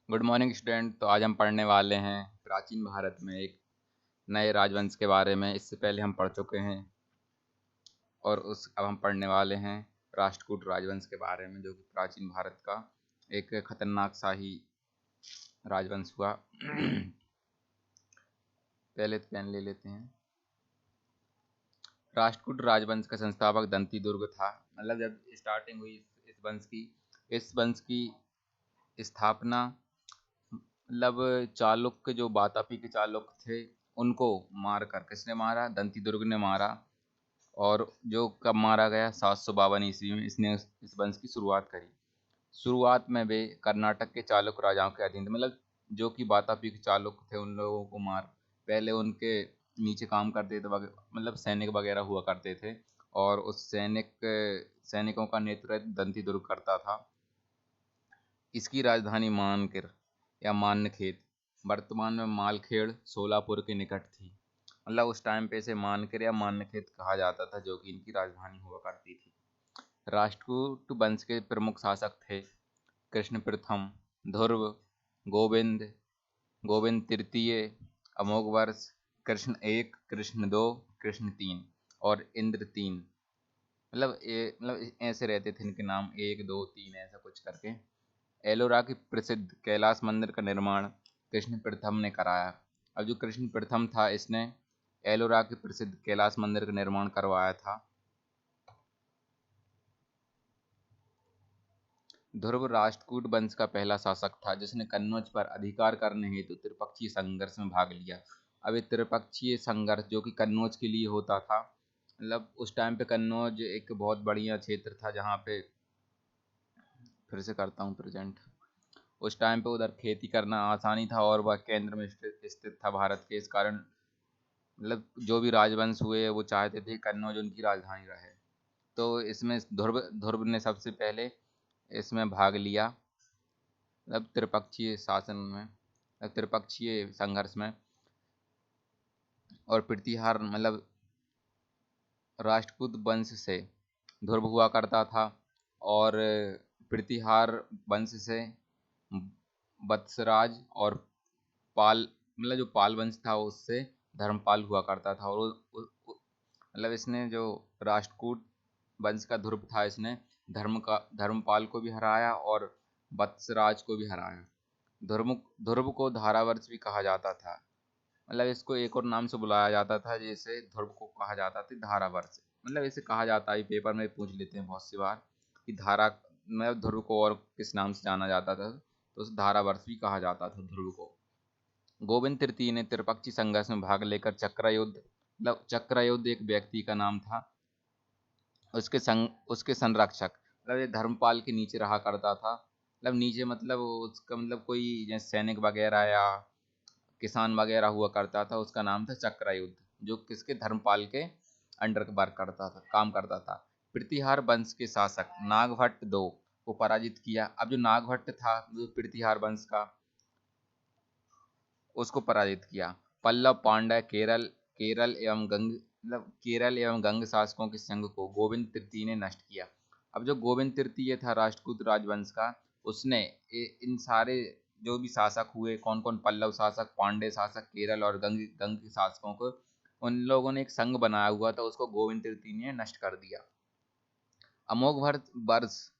Good morning student. तो आज हम पढ़ने वाले हैं प्राचीन भारत में एक नए राजवंश के बारे में। इससे पहले हम पढ़ चुके हैं और उस अब हम पढ़ने वाले हैं राष्ट्रकूट राजवंश के बारे में, जो कि प्राचीन भारत का एक खतरनाक शाही राजवंश हुआ। पहले तो पेन ले लेते हैं। राष्ट्रकूट राजवंश का संस्थापक दंती दुर्ग था। मतलब जब स्टार्टिंग हुई इस वंश की स्थापना, मतलब चालुक्य, जो वातापी के चालुक्य थे, उनको मार कर किसने मारा? दंती दुर्ग ने मारा। और जो कब मारा गया? 752 ईस्वी में इसने इस वंश की शुरुआत करी। शुरुआत में वे कर्नाटक के चालुक्य राजाओं के अधीन थे। मतलब जो कि वातापी के चालुक्य थे, उन लोगों को मार, पहले उनके नीचे काम करते थे मतलब सैनिक वगैरह हुआ करते थे। और उस सैनिकों का नेतृत्व दंती दुर्ग करता था। इसकी राजधानी मानकिर या मान्यखेत, वर्तमान में मालखेड़, सोलापुर के निकट थी। मतलब उस टाइम पे इसे मानकिर या मान्यखेत कहा जाता था, जो कि इनकी राजधानी हुआ करती थी। राष्ट्रकूट वंश के प्रमुख शासक थे कृष्ण प्रथम, ध्रुव, गोविंद, गोविंद तृतीय, अमोघवर्ष, कृष्ण एक, कृष्ण दो, कृष्ण तीन और इंद्र तीन। मतलब ऐसे रहते थे इनके नाम, एक दो तीन ऐसा कुछ करके। एलोरा की प्रसिद्ध कैलाश मंदिर का निर्माण कृष्ण प्रथम ने कराया। अब जो कृष्ण प्रथम था, इसने एलोरा के प्रसिद्ध कैलाश मंदिर का निर्माण करवाया था। ध्रुव राष्ट्रकूट वंश का पहला शासक था, जिसने कन्नौज पर अधिकार करने हेतु त्रिपक्षीय संघर्ष में भाग लिया। अब ये त्रिपक्षीय संघर्ष जो कि कन्नौज के लिए होता था, मतलब उस टाइम पे कन्नौज एक बहुत बढ़िया क्षेत्र था, जहाँ पे फिर से करता हूँ प्रेजेंट। उस टाइम पे उधर खेती करना आसानी था और वह केंद्र में स्थित था भारत के। इस कारण मतलब जो भी राजवंश हुए वो चाहते थे कन्नौज उनकी राजधानी रहे। तो इसमें ध्रुव ध्रुव ने सबसे पहले इसमें भाग लिया, मतलब त्रिपक्षीय शासन में, त्रिपक्षीय संघर्ष में। और प्रतिहार मतलब राष्ट्रकूट वंश से ध्रुव हुआ करता था, और प्रतिहार वंश से वत्सराज, और पाल, मतलब जो पाल वंश था उससे धर्मपाल हुआ करता था। और मतलब इसने जो राष्ट्रकूट वंश का ध्रुव था, इसने धर्मपाल को भी हराया और वत्सराज को भी हराया। ध्रुव ध्रुव को धारावर्ष भी कहा जाता था। मतलब इसको एक और नाम से बुलाया जाता था, जैसे ध्रुव को कहा जाता था धारावर्ष। मतलब इसे कहा जाता है, पेपर में पूछ लेते हैं बहुत सी बार कि धारा, मतलब ध्रुव को और किस नाम से जाना जाता था, तो उस धारावर्ष भी कहा जाता था ध्रुव को। गोविंद तृतीय ने त्रिपक्षीय संघर्ष में भाग लेकर चक्रयुद्ध, मतलब चक्रयुद्ध एक व्यक्ति का नाम था, उसके संरक्षक, मतलब ये धर्मपाल के नीचे रहा करता था। मतलब नीचे मतलब उसका मतलब कोई जैसे सैनिक वगैरह या किसान वगैरह हुआ करता था, उसका नाम था चक्रयुद्ध, जो किसके? धर्मपाल के अंडर वर्क करता था, काम करता था। प्रतिहार वंश के शासक नागभट्ट दो को पराजित किया। अब जो नागभट्ट था, जो प्रतिहार वंश का, उसको पराजित किया। पल्लव, पांड्य, केरल एवं गंग, मतलब केरल एवं गंग शासकों के संघ को गोविंद तृतीय ने नष्ट किया। अब जो गोविंद तृतीय था राष्ट्रकूट राजवंश का, उसने इन सारे जो भी शासक हुए, कौन कौन? पल्लव शासक, पांड्य शासक, केरल और गंग गंग के शासकों को, उन लोगों ने एक संघ बनाया हुआ था, उसको गोविंद तृतीय ने नष्ट कर दिया। अमोघ वर्ष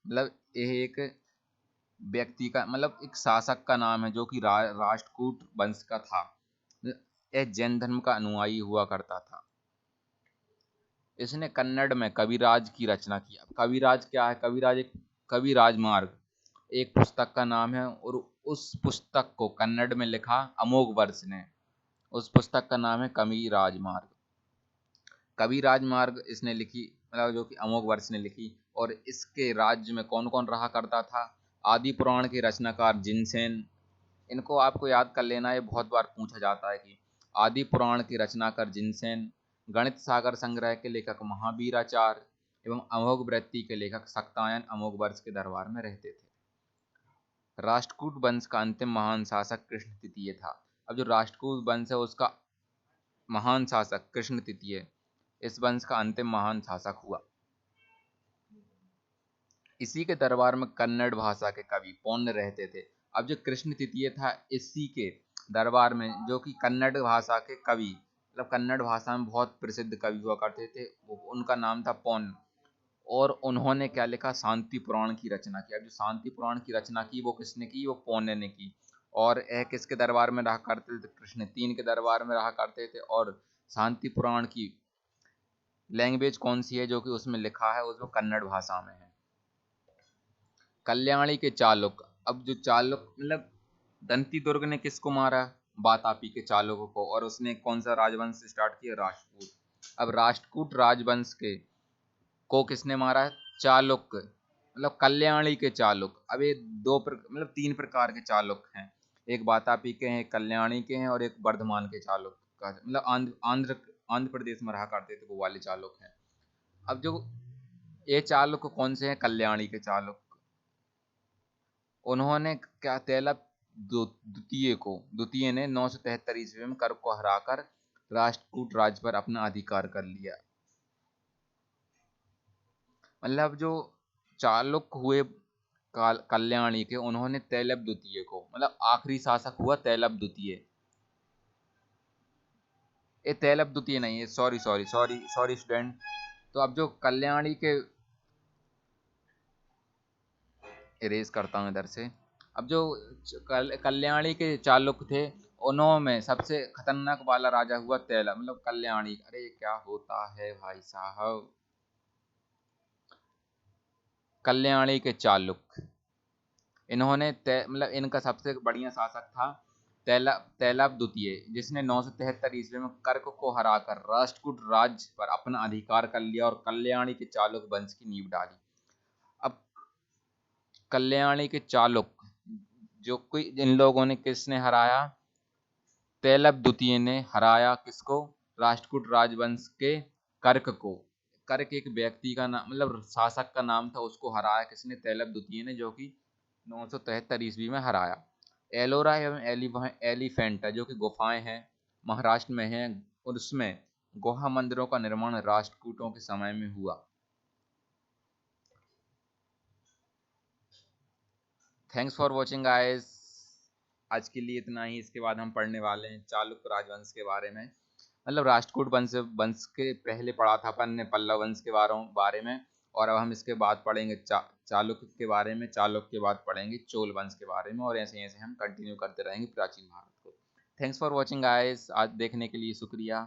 मतलब यह एक व्यक्ति का, मतलब एक शासक का नाम है, जो कि राष्ट्रकूट वंश का था। यह जैन धर्म का अनुयायी हुआ करता था। इसने कन्नड़ में कविराज की रचना की। अब कविराज क्या है? कविराज मार्ग एक पुस्तक का नाम है, और उस पुस्तक को कन्नड़ में लिखा अमोघ वर्ष ने। उस पुस्तक का नाम है कविराज मार्ग। कविराज मार्ग इसने लिखी, मतलब जो कि अमोघ वर्ष ने लिखी। और इसके राज्य में कौन कौन रहा करता था? आदि पुराण के रचनाकार जिनसेन, इनको आपको याद कर लेना, ये बहुत बार पूछा जाता है कि आदि पुराण के रचनाकार जिनसेन, गणित सागर संग्रह के लेखक महावीराचार्य एवं अमोघ वृत्ति के लेखक सक्तायन अमोघ वर्ष के दरबार में रहते थे। राष्ट्रकूट वंश का अंतिम महान शासक कृष्ण तृतीय था। अब जो राष्ट्रकूट वंश है उसका महान शासक कृष्ण तृतीय, इस वंश का अंतिम महान शासक हुआ। इसी के दरबार में कन्नड़ भाषा के कवि पौन्य रहते थे। अब जो कृष्ण तृतीय था इसी के दरबार में, जो कि कन्नड़ भाषा के कवि, मतलब कन्नड़ भाषा में बहुत प्रसिद्ध कवि हुआ करते थे, उनका नाम था पौन। और उन्होंने क्या लिखा, शांति पुराण की रचना की। अब जो शांति पुराण की रचना की वो किसने की, वो पौने ने की। और यह किसके दरबार में रहा करते थे, कृष्ण तीन के दरबार में रहा करते थे। और शांति पुराण की लैंग्वेज कौन सी है जो कि उसमें लिखा है, उसमें कन्नड़ भाषा में है। कल्याणी के चालुक, अब जो चालुक मतलब दंती दुर्ग ने किसको मारा, बातापी के चालुकों को। और उसने कौन सा राजवंश स्टार्ट किया, राष्ट्रकूट। अब राष्ट्रकूट राजवंश के को किसने मारा है, चालुक, मतलब कल्याणी के चालुक। अब ये मतलब तीन प्रकार के चालुक हैं, एक बातापी के हैं, एक कल्याणी के हैं, और एक वर्धमान के चालुक का, मतलब आंध्र प्रदेश में रहा करते थे वो वाले चालुक हैं। अब जो ये चालुक कौन से हैं, कल्याणी के चालुक, उन्होंने क्या तैलप द्वितीय ने 973 ईस्वी में कर्क को हराकर राष्ट्रकूट राज्य पर अपना अधिकार कर लिया। मतलब जो चालुक हुए कल्याणी के, उन्होंने तैलप द्वितीय को, मतलब आखिरी शासक हुआ तैलप द्वितीय। ये तैलप द्वितीय नहीं है, sorry sorry sorry sorry student. तो अब जो कल्याणी के, इरेज करता हूँ इधर से। अब जो कल्याणी के चालुक थे, उन्होंने सबसे खतरनाक वाला राजा हुआ तैलप, मतलब कल्याणी। अरे क्या होता है भाई साहब, कल्याणी के चालुक, इन्होंने मतलब इनका सबसे बढ़िया शासक था तैलप द्वितीय, जिसने 973 ईस्वी में कर्क को हराकर राष्ट्रकूट राज्य पर अपना अधिकार कर लिया और कल्याणी के चालुक वंश की नींव डाली। अब कल्याणी के चालुक जो कोई, इन लोगों ने किसने हराया, तैलप द्वितीय ने हराया किसको, राष्ट्रकूट राजवंश के कर्क को। कर्क एक व्यक्ति का नाम, मतलब शासक का नाम था, उसको हराया किसने, तैलप द्वितीय ने, जो कि 973 ईस्वी में हराया। एलोरा एवं एलिफेंटा जो कि गुफाएं हैं, महाराष्ट्र में हैं, और उसमें गुहा मंदिरों का निर्माण राष्ट्रकूटों के समय में हुआ। थैंक्स फॉर वॉचिंग गाइस, आज के लिए इतना ही। इसके बाद हम पढ़ने वाले हैं चालुक्य राजवंश के बारे में, मतलब राष्ट्रकूट वंश वंश के पहले पढ़ा था अपन ने पल्लव वंश के बारे में। और अब हम इसके बाद पढ़ेंगे चालुक्य के बारे में, चालुक्य के बाद पढ़ेंगे चोल वंश के बारे में, और ऐसे ऐसे हम कंटिन्यू करते रहेंगे प्राचीन भारत को। थैंक्स फॉर वॉचिंग गाइस, आज देखने के लिए शुक्रिया।